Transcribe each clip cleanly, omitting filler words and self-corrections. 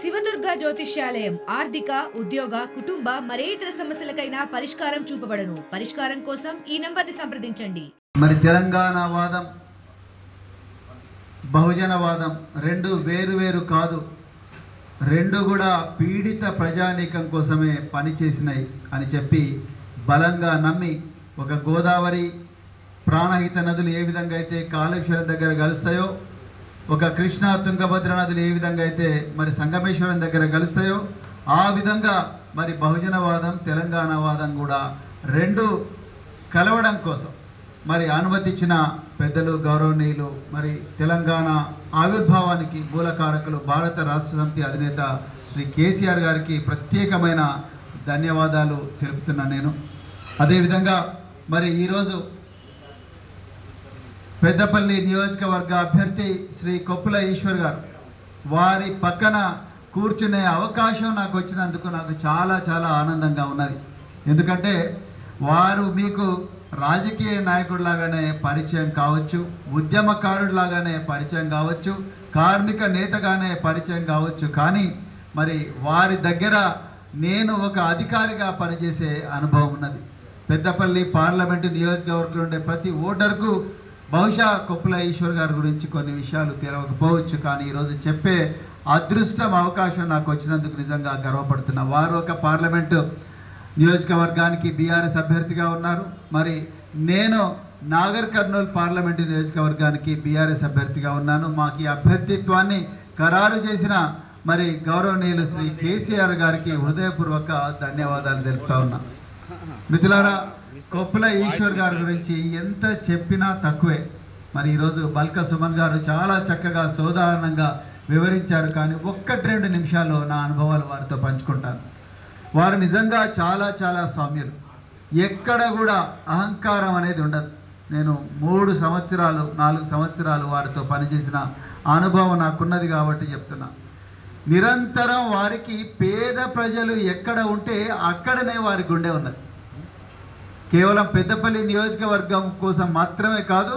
శివదుర్గ జ్యోతిష్యాలయం ఆర్థిక ఉద్యోగ కుటుంబ మరే ఇతర సమస్యలకైనా పరిష్కారం చూపబడును. పరిష్కారం కోసం ఈ నంబర్ని సంప్రదించండి. మరి తెలంగాణ వాదం బహుజన వాదం రెండు వేరు కాదు, రెండు కూడా పీడిత ప్రజానీకం కోసమే పనిచేసినాయి అని చెప్పి బలంగా నమ్మి ఒక గోదావరి ప్రాణహిత నదులు ఏ విధంగా అయితే కాళేశ్వరం దగ్గర కలుస్తాయో, ఒక కృష్ణా తుంగభద్ర నదులు ఏ విధంగా అయితే మరి సంగమేశ్వరం దగ్గర కలుస్తాయో, ఆ విధంగా మరి బహుజనవాదం తెలంగాణ వాదం కూడా రెండు కలవడం కోసం మరి అనుమతించిన పెద్దలు గౌరవనీయులు మరి తెలంగాణ ఆవిర్భావానికి మూలకారకులు భారత రాష్ట్ర సమితి అధినేత శ్రీ కేసీఆర్ గారికి ప్రత్యేకమైన ధన్యవాదాలు తెలుపుతున్నాను నేను. అదేవిధంగా మరి ఈరోజు పెద్దపల్లి నియోజకవర్గ అభ్యర్థి శ్రీ కొప్పుల ఈశ్వర్ గారు వారి పక్కన కూర్చునే అవకాశం నాకు వచ్చినందుకు నాకు చాలా చాలా ఆనందంగా ఉన్నది. ఎందుకంటే వారు మీకు రాజకీయ నాయకుడిలాగానే పరిచయం కావచ్చు, ఉద్యమకారుడిలాగానే పరిచయం కావచ్చు, కార్మిక నేతగానే పరిచయం కావచ్చు, కానీ మరి వారి దగ్గర నేను ఒక అధికారిగా పనిచేసే అనుభవం ఉన్నది. పెద్దపల్లి పార్లమెంటు నియోజకవర్గంలో ఉండే ప్రతి ఓటర్కు బహుశా కొప్పుల ఈశ్వర్ గారి గురించి కొన్ని విషయాలు తెలియకపోవచ్చు, కానీ ఈరోజు చెప్పే అదృష్టం అవకాశం నాకు వచ్చినందుకు నిజంగా గర్వపడుతున్నా. వారు ఒక పార్లమెంటు నియోజకవర్గానికి బీఆర్ఎస్ అభ్యర్థిగా ఉన్నారు. మరి నేను నాగర్ కర్నూలు పార్లమెంటు నియోజకవర్గానికి బీఆర్ఎస్ అభ్యర్థిగా ఉన్నాను. మాకు ఈ అభ్యర్థిత్వాన్ని ఖరారు చేసిన మరి గౌరవనీయులు శ్రీ కేసీఆర్ గారికి హృదయపూర్వక ధన్యవాదాలు తెలుపుతా ఉన్నా. మిత్రులారా, కొప్పుల ఈశ్వర్ గారి గురించి ఎంత చెప్పినా తక్కువే. మరి ఈరోజు బల్క సుమన్ గారు చాలా చక్కగా సోదాహరణంగా వివరించారు, కానీ 1-2 నిమిషాల్లో నా అనుభవాలు వారితో పంచుకుంటాను. వారు నిజంగా చాలా చాలా సౌమ్యులు, ఎక్కడ కూడా అహంకారం అనేది ఉండదు. నేను 3 సంవత్సరాలు 4 సంవత్సరాలు వారితో పనిచేసిన అనుభవం నాకున్నది కాబట్టి చెప్తున్నా. నిరంతరం వారికి పేద ప్రజలు ఎక్కడ ఉంటే అక్కడనే వారి గుండె ఉన్నది. కేవలం పెద్దపల్లి నియోజకవర్గం కోసం మాత్రమే కాదు,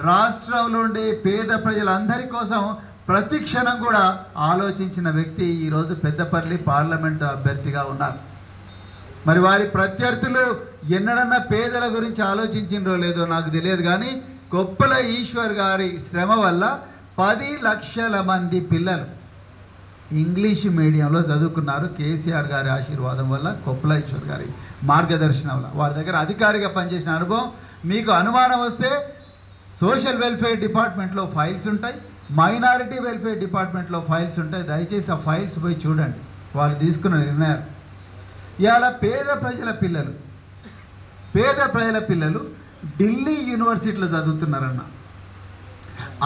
రాష్ట్రంలో ఉండే పేద ప్రజలందరి కోసం ప్రతి క్షణం కూడా ఆలోచించిన వ్యక్తి ఈరోజు పెద్దపల్లి పార్లమెంటు అభ్యర్థిగా ఉన్నారు. మరి వారి ప్రత్యర్థులు ఎన్నడన్నా పేదల గురించి ఆలోచించిండ్రో లేదో నాకు తెలియదు, కానీ కొప్పుల ఈశ్వర్ గారి శ్రమ వల్ల 10 లక్షల మంది పిల్లలు ఇంగ్లీష్ మీడియంలో చదువుకున్నారు. కేసీఆర్ గారి ఆశీర్వాదం వల్ల, కొప్పుల ఈశ్వర్ గారి మార్గదర్శనం వల్ల. వారి దగ్గర అధికారిగా పనిచేసిన అనుభవం. మీకు అనుమానం వస్తే సోషల్ వెల్ఫేర్ డిపార్ట్మెంట్లో ఫైల్స్ ఉంటాయి, మైనారిటీ వెల్ఫేర్ డిపార్ట్మెంట్లో ఫైల్స్ ఉంటాయి. దయచేసి ఆ ఫైల్స్ పోయి చూడండి, వాళ్ళు తీసుకున్న నిర్ణయాలు. ఇవాళ పేద ప్రజల పిల్లలు ఢిల్లీ యూనివర్సిటీలో చదువుతున్నారన్న,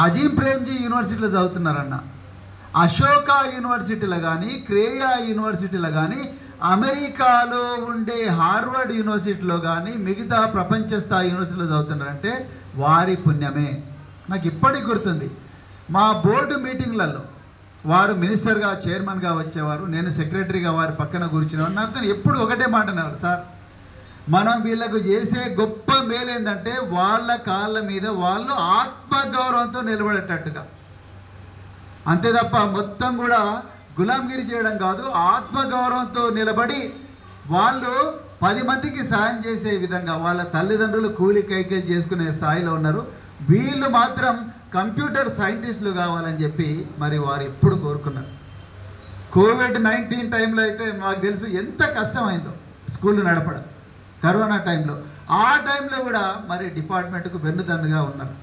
అజీం ప్రేమ్జీ యూనివర్సిటీలో చదువుతున్నారన్న, అశోకా యూనివర్సిటీలో కానీ, క్రేయా యూనివర్సిటీలో కానీ, అమెరికాలో ఉండే హార్వర్డ్ యూనివర్సిటీలో కానీ, మిగతా ప్రపంచ స్థాయి యూనివర్సిటీలో చదువుతున్నారంటే వారి పుణ్యమే. నాకు ఇప్పటికి గుర్తుంది, మా బోర్డు మీటింగ్లలో వారు మినిస్టర్గా చైర్మన్గా వచ్చేవారు, నేను సెక్రటరీగా వారి పక్కన కూర్చునేవారు. నాతో ఎప్పుడు ఒకటే మాట అనేవారు, సార్ మనం వీళ్ళకు చేసే గొప్ప మేలు ఏంటంటే వాళ్ళ కాళ్ళ మీద వాళ్ళు ఆత్మగౌరవంతో నిలబడేటట్టుగా, అంతే తప్ప మొత్తం కూడా గులాంగిరి చేయడం కాదు, ఆత్మగౌరవంతో నిలబడి వాళ్ళు 10 మందికి సాయం చేసే విధంగా వాళ్ళ తల్లిదండ్రులు కూలి కైకేలు చేసుకునే స్థాయిలో ఉన్నారు. వీళ్ళు మాత్రం కంప్యూటర్ సైంటిస్టులు కావాలని చెప్పి మరి వారు ఎప్పుడు కోరుకున్నారు. కోవిడ్-19 టైంలో అయితే మాకు తెలుసు ఎంత కష్టమైందో స్కూళ్ళు నడపడం, కరోనా టైంలో. ఆ టైంలో కూడా మరి డిపార్ట్మెంట్కు వెన్నుదన్నుగా ఉన్నారు.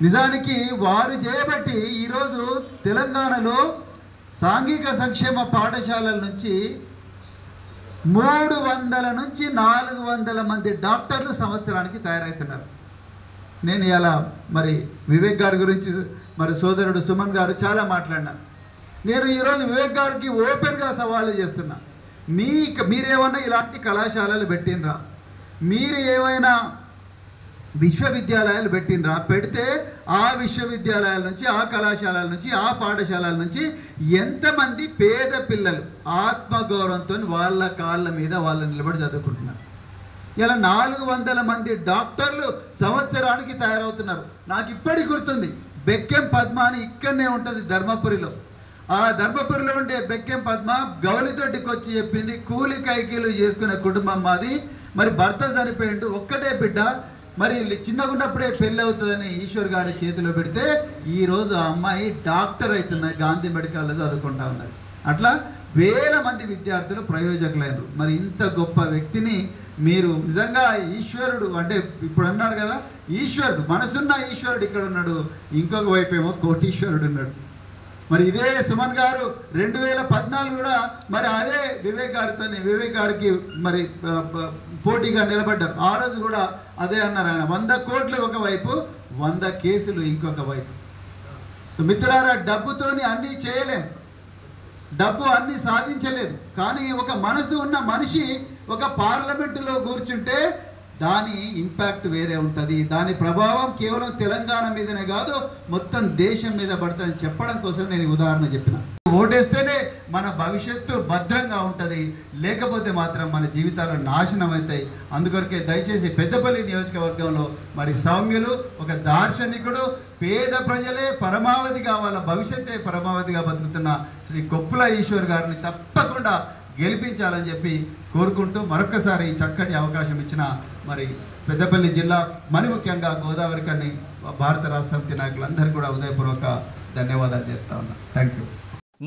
నిజానికి వారు చేయబట్టి ఈరోజు తెలంగాణలో సాంఘిక సంక్షేమ పాఠశాలల నుంచి 300 నుంచి 400 మంది డాక్టర్లు సంవత్సరానికి తయారవుతున్నారు. నేను ఇలా మరి వివేక్ గారి గురించి మరి సోదరుడు సుమన్ గారు చాలా మాట్లాడినారు. నేను ఈరోజు వివేక్ గారికి ఓపెన్గా సవాలు చేస్తున్నా, మీరేమన్నా ఇలాంటి కళాశాలలు పెట్టినరా, మీరు ఏమైనా విశ్వవిద్యాలయాలు పెట్టినరా, పెడితే ఆ విశ్వవిద్యాలయాల నుంచి, ఆ కళాశాలల నుంచి, ఆ పాఠశాలల నుంచి ఎంతమంది పేద పిల్లలు ఆత్మగౌరవంతో వాళ్ళ కాళ్ళ మీద వాళ్ళు నిలబడి చదువుకుంటున్నారు. ఇలా 400 మంది డాక్టర్లు సంవత్సరానికి తయారవుతున్నారు. నాకు ఇప్పటికి గుర్తుంది, బెక్కెం పద్మ అని ఇక్కడనే ఉంటుంది ధర్మపురిలో. ఆ ధర్మపురిలో ఉండే బెక్కెం పద్మ గౌలితోటికి వచ్చి చెప్పింది, కూలి కైకీలు చేసుకునే కుటుంబం మాది, మరి భర్త చనిపోయిండు, ఒక్కటే బిడ్డ, మరి చిన్నగా ఉన్నప్పుడే పెళ్ళి అవుతుందని ఈశ్వర్ గారి చేతిలో పెడితే ఈరోజు ఆ అమ్మాయి డాక్టర్ అవుతున్నది, గాంధీ మెడికల్లో చదువుకుంటా ఉన్నది. అట్లా వేల మంది విద్యార్థులు ప్రయోజకులైనరు. మరి ఇంత గొప్ప వ్యక్తిని మీరు నిజంగా ఈశ్వరుడు అంటే ఇప్పుడు అన్నాడు కదా, ఈశ్వరుడు మనసున్న ఈశ్వరుడు ఇక్కడ ఉన్నాడు, ఇంకొక వైపు ఏమో కోటీశ్వరుడు ఉన్నాడు. మరి ఇదే సుమన్ గారు 2014 కూడా మరి అదే వివేక్ గారికి మరి పోటీగా నిలబడ్డారు. ఆ రోజు కూడా అదే అన్నారు ఆయన, 100 కోట్లు ఒకవైపు, 100 కేసులు ఇంకొక వైపు. సో మిత్రులారా, డబ్బుతోని అన్నీ చేయలేం, డబ్బు అన్నీ సాధించలేదు. కానీ ఒక మనసు ఉన్న మనిషి ఒక పార్లమెంటులో కూర్చుంటే దాని ఇంపాక్ట్ వేరే ఉంటుంది, దాని ప్రభావం కేవలం తెలంగాణ మీదనే కాదు మొత్తం దేశం మీద పడుతుందని చెప్పడం కోసం నేను ఉదాహరణ చెప్పిన. ఓటేస్తేనే మన భవిష్యత్తు భద్రంగా ఉంటుంది, లేకపోతే మాత్రం మన జీవితాలు నాశనం అవుతాయి. అందుకొరకే దయచేసి పెద్దపల్లి నియోజకవర్గంలో మరి సౌమ్యులు, ఒక దార్శనికుడు, పేద ప్రజలే పరమావధిగా, వాళ్ళ భవిష్యత్తే పరమావధిగా బతుకుతున్న శ్రీ కొప్పుల ఈశ్వర్ గారిని తప్పకుండా గెలిపించాలని చెప్పి కోరుకుంటూ మరొకసారి చక్కటి అవకాశం ఇచ్చిన మరి పెద్దపల్లి జిల్లా మరి ముఖ్యంగా గోదావరి కని భారత రాష్ట్ర సమితి నాయకులందరికీ కూడా ఉదయపూర్వక ధన్యవాదాలు చెప్తా ఉన్నా. Thank you.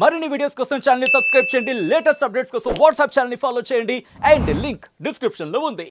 మరిన్ని వీడియోస్ కోసం ఛానల్ ని సబ్స్క్రైబ్ చేయండి, లేటెస్ట్ అప్డేట్స్ కోసం వాట్సాప్ ఛానల్ ని ఫాలో చేయండి, అండ్ లింక్ డిస్క్రిప్షన్ లో ఉంది.